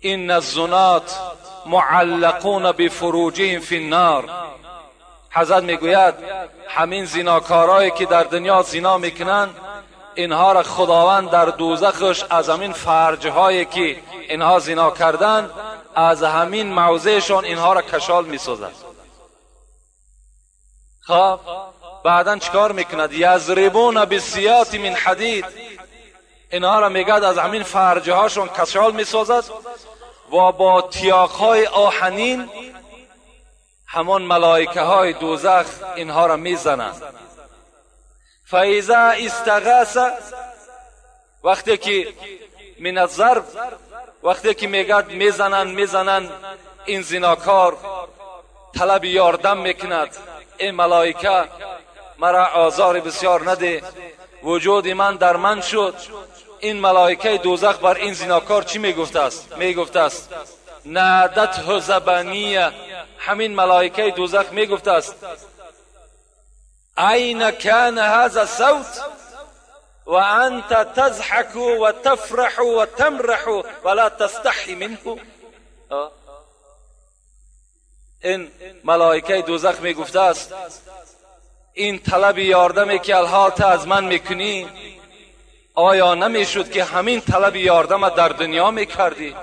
این الزنات معلقون بفروجهم فی النار. حضرت میگوید همین زناکارایی که در دنیا زنا میکنن، اینها را خداوند در دوزخش از همین فرجهایی که اینها زنا کردن، از همین موضعشان اینها را کشال میسازد. خب بعدا چیکار میکند؟ یضربون بالسیاط من حدید. اینها را میگد از همین فرجه هاشون کشال میسازد و با تیاقهای آهنین همان ملائکه های دوزخ اینها را میزنند. فاذا استغاث، وقتی که من الضرب، وقتی که میگد میزنن این زناکار طلب یاردم میکند، این ملائکه مرا آزار بسیار نده، وجود من در من شد. این ملائکه دوزخ بر این زناکار چی میگفته است؟ نادته زبانیه. همین ملائکه دوزخ میگفته است این کان هذا الصوت و انت تضحك و تفرح و تمرح ولا تستحی منه. این ملائکه دوزخ میگفته است این طلب یاردمی که الحال تو از من میکنی، آیا نمیشد که همین طلب یاردم در دنیا میکردی؟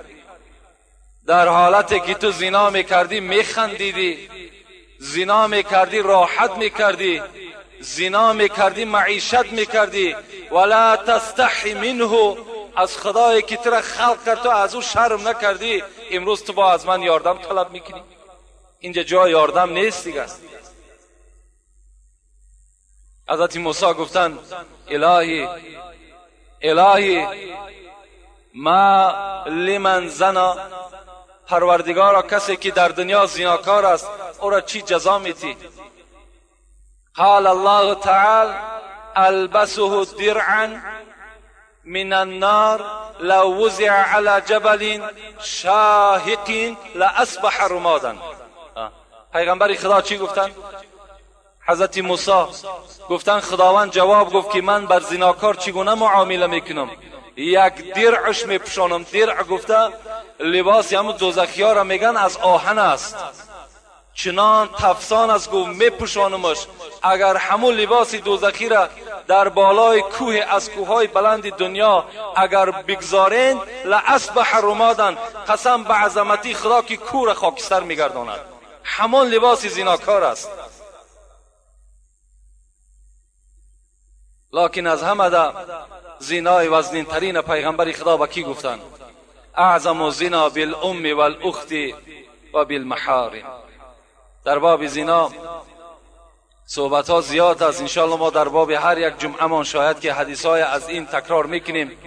در حالتی که تو زنا میکردی میخندیدی، زنا میکردی راحت میکردی، زنا میکردی معیشت میکردی. ولا تستحی منه، از خدایی که تو را خلق کرد تو از او شرم نکردی، امروز تو با از من یاردم طلب میکنی؟ اینجا جای یاردم نیست دیگه. حضرت موسی گفتن الهی ما لمن زنا، پروردگارا کسی که در دنیا زناکار است او را چی جزا میتی؟ قال الله تعالی البسه درعا من النار لو وضع على جبل شاهق لاصبح رمادا. پیغمبر خدا چی گفتن؟ حضرت موسی گفتن خداوند جواب گفت که من بر زناکار چگونه معامله میکنم؟ یک درعش میپوشانم. درع گفته لباس همون دوزخی‌ها را میگن از آهن است، چنان تفسان از گفت میپوشانمش. اگر همون لباس دوزخی را در بالای کوه از کوههای بلند دنیا اگر بگذارین لاصبح رمادن، قسم به عظمتی خدا که کوه را خاکستر میگرداند. همون لباس زناکار است. لکن از همه دا زنای وزنین ترین پیغمبر خدا با کی گفتن؟ اعظم زنا بالام والاخت و بالمحارم. در باب زنا صحبت ها زیاد است. انشاءالله ما در باب هر یک جمعه من شاید که حدیث های از این تکرار میکنیم.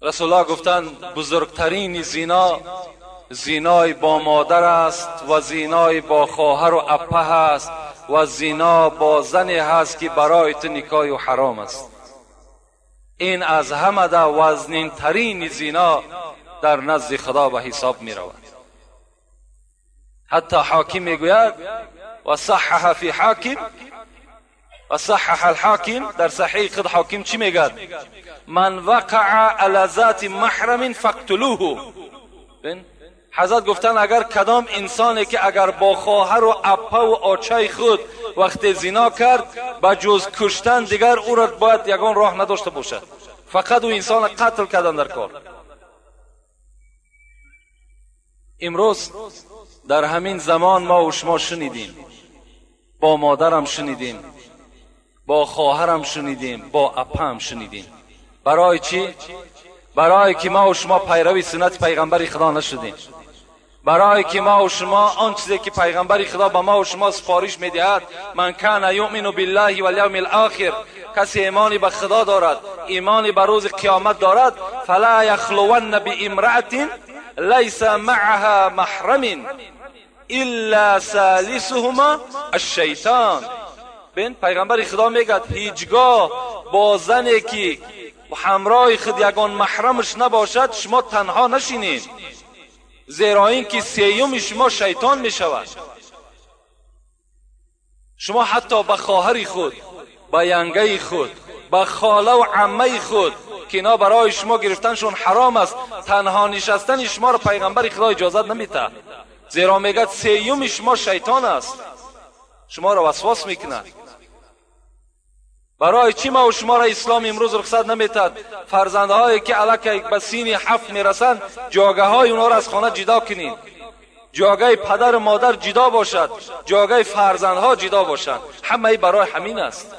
رسول الله گفتن بزرگترین زنا زنای با مادر است و زنای با خواهر و اپه است و زنا با زنی هست که برای تو نکاح و حرام است. این از همه دا وزنین ترین زنا در نزد خدا به حساب می رود. حتی حاکم می گوید و صحح فی حاکم و صحح الحاکم، در صحیح خود حاکم چی می گوید؟ من وقع علی ذات محرم فاقتلوه. حضرت گفتن اگر کدام انسانی که اگر با خواهر و اپه و آچه خود وقت زنا کرد با جز کشتن دیگر او را باید یگان راه نداشته باشد، فقط او انسان قتل کردن در کار. امروز در همین زمان ما و شما شنیدیم، با مادرم شنیدیم، با خواهرم شنیدیم، با اپه هم شنیدیم. برای چی؟ برای که ما و شما پیروی سنت پیغمبر خدا نشدیم. برای که ما و شما آن چیزی که پیغمبر خدا به ما و شما سفارش میدهد، من کان یؤمن بالله والیوم الاخر، کسی ایمانی به خدا دارد، ایمانی به روز قیامت دارد، فلا یخلون بامرأة لیس معها محرم الا ثالثهما الشیطان. ببین پیغمبر خدا میگه هیچگاه با زنی که همراه خود یگان محرمش نباشد شما تنها نشینید، زیرا این که سیوم شما شیطان می شود. شما حتی به خواهر خود، به ینگه خود، به خاله و عمه خود که اینا برای شما گرفتنشون حرام است، تنها نشستن شما را پیغمبر خدا اجازت نمیده، زیرا میگه سیوم شما شیطان است، شما را وسواس میکنه. برای چی ما و شما را اسلام امروز رخصت نمیتد فرزندهایی که الک به سین 7 میرسند جاگه های اونا را از خانه جدا کنین، جاگه پدر و مادر جدا باشد، جاگه فرزندها جدا باشند؟ همه برای همین است.